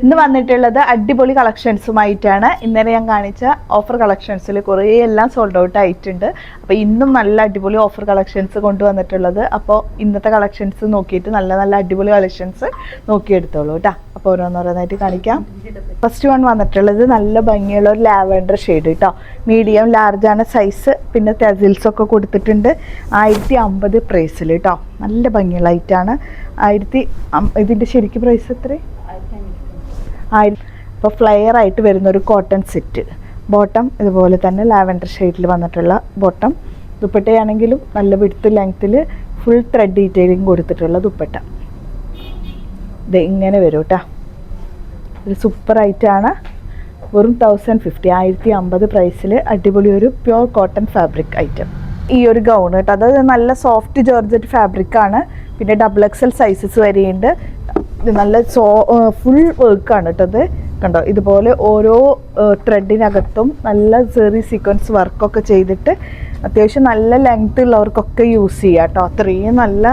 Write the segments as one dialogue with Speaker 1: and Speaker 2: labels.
Speaker 1: ഇന്ന് വന്നിട്ടുള്ളത് അടിപൊളി കളക്ഷൻസുമായിട്ടാണ്. ഇന്നലെ ഞാൻ കാണിച്ച ഓഫർ കളക്ഷൻസിൽ കുറേ എല്ലാം സോൾഡ് ഔട്ട് ആയിട്ടുണ്ട്. അപ്പോൾ ഇന്നും നല്ല അടിപൊളി ഓഫർ കളക്ഷൻസ് കൊണ്ടുവന്നിട്ടുള്ളത്. അപ്പോൾ ഇന്നത്തെ കളക്ഷൻസ് നോക്കിയിട്ട് നല്ല നല്ല അടിപൊളി കളക്ഷൻസ് നോക്കിയെടുത്തോളൂ കേട്ടോ. അപ്പോൾ ഓരോന്നോരോന്നായിട്ട് കാണിക്കാം. ഫസ്റ്റ് വൺ വന്നിട്ടുള്ളത് നല്ല ഭംഗിയുള്ള ഒരു ലാവൻഡർ ഷെയ്ഡ് കേട്ടോ. മീഡിയം ലാർജാണ് സൈസ്. പിന്നെ ടെസിൽസൊക്കെ കൊടുത്തിട്ടുണ്ട്. 1050 പ്രൈസിൽ കേട്ടോ. നല്ല ഭംഗിയുള്ള ഐറ്റാണ്. ഇതിൻ്റെ ശരിക്കും പ്രൈസ് എത്രയും ഇപ്പോൾ ഫ്ലെയർ ആയിട്ട് വരുന്നൊരു കോട്ടൺ സെറ്റ്. ബോട്ടം ഇതുപോലെ തന്നെ ലാവൻഡർ ഷെയ്ഡിൽ വന്നിട്ടുള്ള ബോട്ടം. ദുപ്പട്ടയാണെങ്കിലും നല്ല വിഡ്ത്ത് ലെങ്ത്തിൽ ഫുൾ ത്രെഡ് ഡീറ്റെയിലിംഗ് കൊടുത്തിട്ടുള്ള ദുപ്പട്ട. ഇത് ഇങ്ങനെ വരും കേട്ടോ. ഒരു സൂപ്പർ ഐറ്റാണ്. വെറും 1050 പ്രൈസിൽ അടിപൊളി ഒരു പ്യുവർ കോട്ടൺ ഫാബ്രിക് ഐറ്റം. ഈ ഒരു ഗൗൺ കേട്ടോ, അത് നല്ല സോഫ്റ്റ് ജോർജറ്റ് ഫാബ്രിക്കാണ്. പിന്നെ XXL സൈസസ് വരെയുണ്ട്. നല്ല ഫുൾ വർക്കാണ് കേട്ടോ. അത് കണ്ടോ, ഇതുപോലെ ഓരോ ത്രെഡിനകത്തും നല്ല സെറി സീക്വൻസ് വർക്കൊക്കെ ചെയ്തിട്ട് അത്യാവശ്യം നല്ല ലെങ്ത് ഉള്ളവർക്കൊക്കെ യൂസ് ചെയ്യാം കേട്ടോ. അത്രയും നല്ല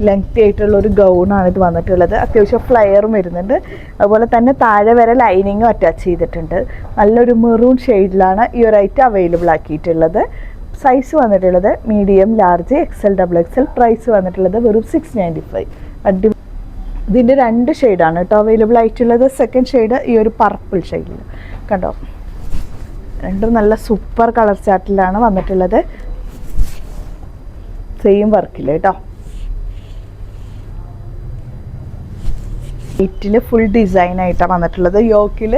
Speaker 1: ലെങ്തി ആയിട്ടുള്ള ഒരു ഗൗണാണ് ഇത് വന്നിട്ടുള്ളത്. അത്യാവശ്യം ഫ്ലെയറും വരുന്നുണ്ട്. അതുപോലെ തന്നെ താഴെ വരെ ലൈനിങ്ങും അറ്റാച്ച് ചെയ്തിട്ടുണ്ട്. നല്ലൊരു മെറൂൺ ഷെയ്ഡിലാണ് ഈ ഒരു ഐറ്റം അവൈലബിൾ ആക്കിയിട്ടുള്ളത്. സൈസ് വന്നിട്ടുള്ളത് medium, large, XL, XXL. Price വന്നിട്ടുള്ളത് വെറും 695. അടിപൊളി. ഇതിൻ്റെ 2 ഷെയ്ഡാണ് കേട്ടോ അവൈലബിൾ ആയിട്ടുള്ളത്. സെക്കൻഡ് ഷെയ്ഡ് ഈ ഒരു പർപ്പിൾ ഷെയ്ഡിൽ കണ്ടോ. രണ്ടും നല്ല സൂപ്പർ കളർ ചാർട്ടിലാണ് വന്നിട്ടുള്ളത്. സെയിം വർക്കിൽ കേട്ടോ. ിൽ ഫുൾ ഡിസൈൻ ആയിട്ടാണ് വന്നിട്ടുള്ളത്. യോക്കിൽ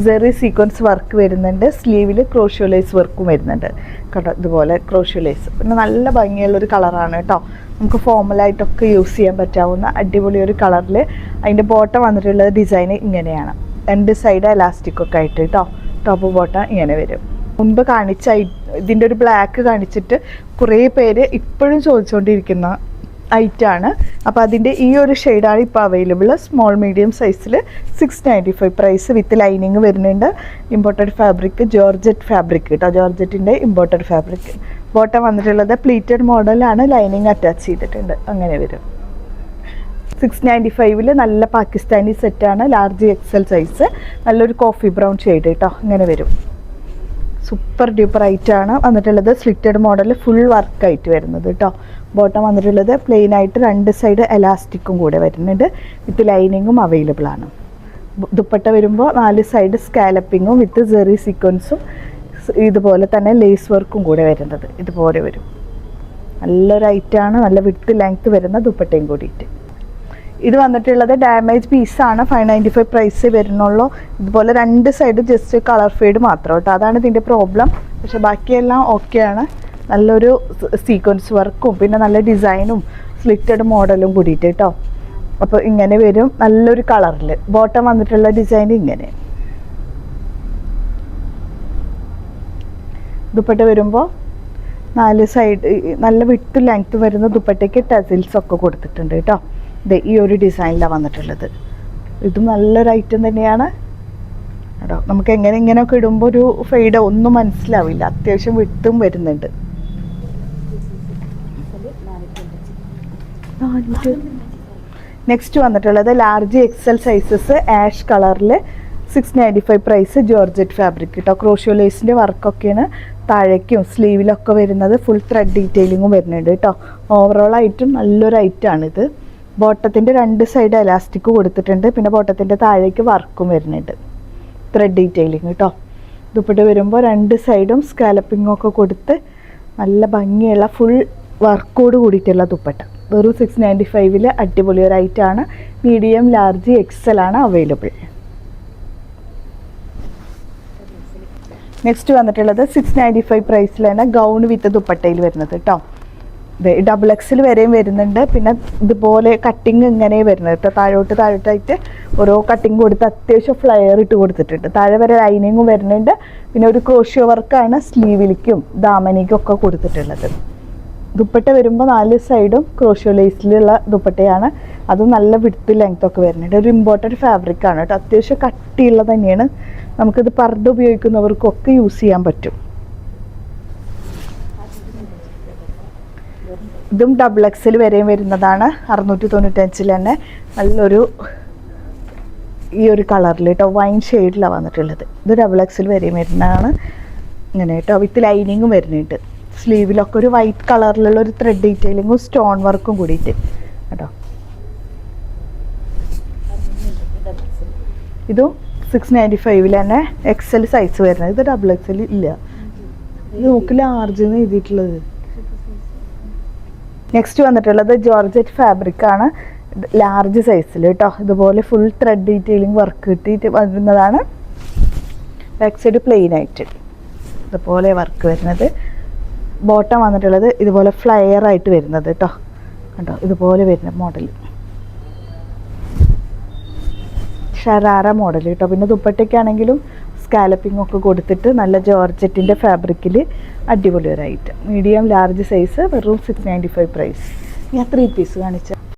Speaker 1: സെറി സീക്വൻസ് വർക്ക് വരുന്നുണ്ട്. സ്ലീവിൽ ക്രോഷ്യോലേസ് വർക്കും വരുന്നുണ്ട് കേട്ടോ. ഇതുപോലെ ക്രോഷ്യോലേസ്. പിന്നെ നല്ല ഭംഗിയുള്ളൊരു കളറാണ് കേട്ടോ. നമുക്ക് ഫോമലായിട്ടൊക്കെ യൂസ് ചെയ്യാൻ പറ്റാവുന്ന അടിപൊളി ഒരു കളറിൽ. അതിൻ്റെ ബോട്ടം വന്നിട്ടുള്ളത് ഡിസൈൻ ഇങ്ങനെയാണ്. 2 സൈഡ് എലാസ്റ്റിക്കൊക്കെ ആയിട്ട് കേട്ടോ. ടോപ്പ് ബോട്ടം ഇങ്ങനെ വരും. മുൻപ് കാണിച്ച ഇതിൻ്റെ ഒരു ബ്ലാക്ക് കാണിച്ചിട്ട് കുറേ പേര് ഇപ്പോഴും ചോദിച്ചുകൊണ്ടിരിക്കുന്ന ഐറ്റാണ്. അപ്പോൾ അതിൻ്റെ ഈ ഒരു ഷെയ്ഡാണ് ഇപ്പോൾ അവൈലബിൾ. സ്മോൾ മീഡിയം സൈസിൽ 695 പ്രൈസ്. വിത്ത് ലൈനിങ് വരുന്നുണ്ട്. ഇമ്പോർട്ടഡ് ഫാബ്രിക്, ജോർജറ്റ് ഫാബ്രിക് കേട്ടോ. ജോർജറ്റിൻ്റെ ഇമ്പോർട്ടഡ് ഫാബ്രിക്. ബോട്ടം വന്നിട്ടുള്ളത് പ്ലീറ്റഡ് മോഡലാണ്. ലൈനിങ് അറ്റാച്ച് ചെയ്തിട്ടുണ്ട്. അങ്ങനെ വരും. 695 നല്ല പാകിസ്ഥാനി സെറ്റാണ്. Large XL size. നല്ലൊരു കോഫി ബ്രൗൺ ഷെയ്ഡ് കേട്ടോ. ഇങ്ങനെ വരും. സൂപ്പർ ഡ്യൂപ്പർ ഐറ്റാണ് വന്നിട്ടുള്ളത്. സ്ലിറ്റഡ് മോഡൽ ഫുൾ വർക്കായിട്ട് വരുന്നത് കേട്ടോ. ബോട്ടം വന്നിട്ടുള്ളത് പ്ലെയിൻ ആയിട്ട് 2 സൈഡ് എലാസ്റ്റിക്കും കൂടെ വരുന്നുണ്ട്. വിത്ത് ലൈനിങ്ങും അവൈലബിൾ ആണ്. ദുപ്പട്ട വരുമ്പോൾ 4 സൈഡ് സ്കാലപ്പിങ്ങും വിത്ത് സെറി സീക്വൻസും ഇതുപോലെ തന്നെ ലേസ് വർക്കും കൂടെ വരുന്നത്. ഇതുപോലെ വരും. നല്ലൊരു ഐറ്റാണ്. നല്ല വിഡ്ത്ത് ലെങ്ത്ത് വരുന്ന ദുപ്പട്ടയും കൂടിയിട്ട്. ഇത് വന്നിട്ടുള്ളത് ഡാമേജ് പീസാണ്. 595 പ്രൈസ് വരുന്നുള്ളൂ. ഇതുപോലെ 2 സൈഡ് ജസ്റ്റ് കളർ ഫെയ്ഡ് മാത്രം കേട്ടോ. അതാണ് ഇതിൻ്റെ പ്രോബ്ലം. പക്ഷെ ബാക്കിയെല്ലാം ഓക്കെയാണ്. നല്ലൊരു സീക്വൻസ് വർക്കും പിന്നെ നല്ല ഡിസൈനും സ്ലിറ്റഡ് മോഡലും കൂടിയിട്ട് കേട്ടോ. അപ്പോൾ ഇങ്ങനെ വരും. നല്ലൊരു കളറിൽ. ബോട്ടം വന്നിട്ടുള്ള ഡിസൈൻ ഇങ്ങനെ. ദുപ്പട്ട വരുമ്പോൾ 4 സൈഡ് നല്ല വിട്ട് ലെങ്ത്ത് വരുന്ന ദുപ്പട്ടയ്ക്ക് ടെസിൽസ് ഒക്കെ കൊടുത്തിട്ടുണ്ട് കേട്ടോ. ഈ ഒരു ഡിസൈനിലാണ് വന്നിട്ടുള്ളത്. ഇതും നല്ലൊരു ഐറ്റം തന്നെയാണ് കേട്ടോ. നമുക്ക് ഇങ്ങനെയൊക്കെ ഇടുമ്പോൾ ഒരു ഫെയ്ഡ് ഒന്നും മനസ്സിലാവില്ല. അത്യാവശ്യം വിട്ടും വരുന്നുണ്ട്. നെക്സ്റ്റ് വന്നിട്ടുള്ളത് ലാർജ് XL സൈസസ് ആഷ് കളറിൽ 695 പ്രൈസ്. ജോർജറ്റ് ഫാബ്രിക് കേട്ടോ. ക്രോഷ്യോലേസിൻ്റെ വർക്കൊക്കെയാണ് താഴേക്കും സ്ലീവിലൊക്കെ വരുന്നത്. ഫുൾ ത്രെഡ് ഡീറ്റെയിലിങ്ങും വരുന്നുണ്ട് കേട്ടോ. ഓവറോൾ ആയിട്ടും നല്ലൊരു ഐറ്റാണിത്. ബോട്ടത്തിൻ്റെ 2 സൈഡ് എലാസ്റ്റിക് കൊടുത്തിട്ടുണ്ട്. പിന്നെ ബോട്ടത്തിൻ്റെ താഴേക്ക് വർക്കും വരുന്നുണ്ട്. ത്രെഡ് ഡീറ്റെയിലിങ് കേട്ടോ. ദുപ്പട്ട വരുമ്പോൾ 2 സൈഡും സ്കാലപ്പിങ്ങൊക്കെ കൊടുത്ത് നല്ല ഭംഗിയുള്ള ഫുൾ വർക്കോട് കൂടിയിട്ടുള്ള ദുപ്പട്ട. വെറും 695 അടിപൊളി ഒരു ഐറ്റാണ്. മീഡിയം, ലാർജ്, XL ആണ് അവൈലബിൾ. നെക്സ്റ്റ് വന്നിട്ടുള്ളത് 695 പ്രൈസിൽ തന്നെ ഗൗൺ വിത്ത് ദുപ്പട്ടയിൽ വരുന്നത് കേട്ടോ. XXL വരെയും വരുന്നുണ്ട്. പിന്നെ ഇതുപോലെ കട്ടിങ് ഇങ്ങനെ വരുന്നത് കേട്ടോ. താഴോട്ടായിട്ട് ഓരോ കട്ടിങ് കൊടുത്ത് അത്യാവശ്യം ഫ്ലെയർ ഇട്ട് കൊടുത്തിട്ടുണ്ട്. താഴെ വരെ ലൈനിങ്ങും വരുന്നുണ്ട്. പിന്നെ ഒരു ക്രോഷ്യോ വർക്കാണ് സ്ലീവിലേക്കും ദാമനിക്കും ഒക്കെ കൊടുത്തിട്ടുള്ളത്. ദുപ്പട്ട വരുമ്പോൾ 4 സൈഡും ക്രോഷ്യോ ലേസിലുള്ള ദുപ്പട്ടയാണ്. അതും നല്ല വിഡ്ത്ത് ലെങ്ത് ഒക്കെ വരുന്നുണ്ട്. ഒരു ഇമ്പോർട്ടൻറ്റ് ഫാബ്രിക്കാണ് കേട്ടോ. അത്യാവശ്യം കട്ടിയുള്ളത് തന്നെയാണ്. നമുക്കിത് പർദ്ദ ഉപയോഗിക്കുന്നവർക്കൊക്കെ യൂസ് ചെയ്യാൻ പറ്റും. ഇതും XXL വരെയും വരുന്നതാണ്. 695 തന്നെ നല്ലൊരു ഈ ഒരു കളറിൽ കേട്ടോ, വൈൻ ഷെയ്ഡിലാണ് വന്നിട്ടുള്ളത്. ഇത് XXL വരെ വരുന്നതാണ്. ഇങ്ങനെ കേട്ടോ, വിത്ത് ലൈനിങ്ങും വരുന്നുണ്ട്. സ്ലീവിലൊക്കെ ഒരു വൈറ്റ് കളറിലുള്ള ഒരു ത്രെഡ് ഡീറ്റെയിലിങ്ങും സ്റ്റോൺ വർക്കും കൂടിയിട്ട് കേട്ടോ. ഇതും 695 തന്നെ XL സൈസ് വരുന്നത്. ഇത് XXL ഇല്ല, ഇത് നോക്ക് ലാർജ് എന്ന് എഴുതിയിട്ടുള്ളത്. നെക്സ്റ്റ് വന്നിട്ടുള്ളത് ജോർജറ്റ് ഫാബ്രിക് ആണ്, ലാർജ് സൈസിൽ കേട്ടോ. ഇതുപോലെ ഫുൾ ത്രെഡ് ഡീറ്റെയിലിംഗ് വർക്ക് കിട്ടിയിട്ട് വരുന്നതാണ്. ബാക്ക് സൈഡ് പ്ലെയിൻ ആയിട്ട് ഇതുപോലെ വർക്ക് വരുന്നത്. ബോട്ടം വന്നിട്ടുള്ളത് ഇതുപോലെ ഫ്ലയർ ആയിട്ട് വരുന്നത് കേട്ടോ, കണ്ടോ ഇതുപോലെ വരുന്ന മോഡൽ, ഷറാറ മോഡൽ കേട്ടോ. പിന്നെ ദുപ്പട്ടയ്ക്കാണെങ്കിലും സ്കാലപ്പിംഗ് ഒക്കെ കൊടുത്തിട്ട് നല്ല ജോർജറ്റിൻ്റെ ഫാബ്രിക്കിൽ അടിപൊളി ഒരു ഐറ്റം. മീഡിയം ലാർജ് സൈസ് വെറും 695 പ്രൈസ്. ഞാൻ 3 പീസ് കാണിച്ച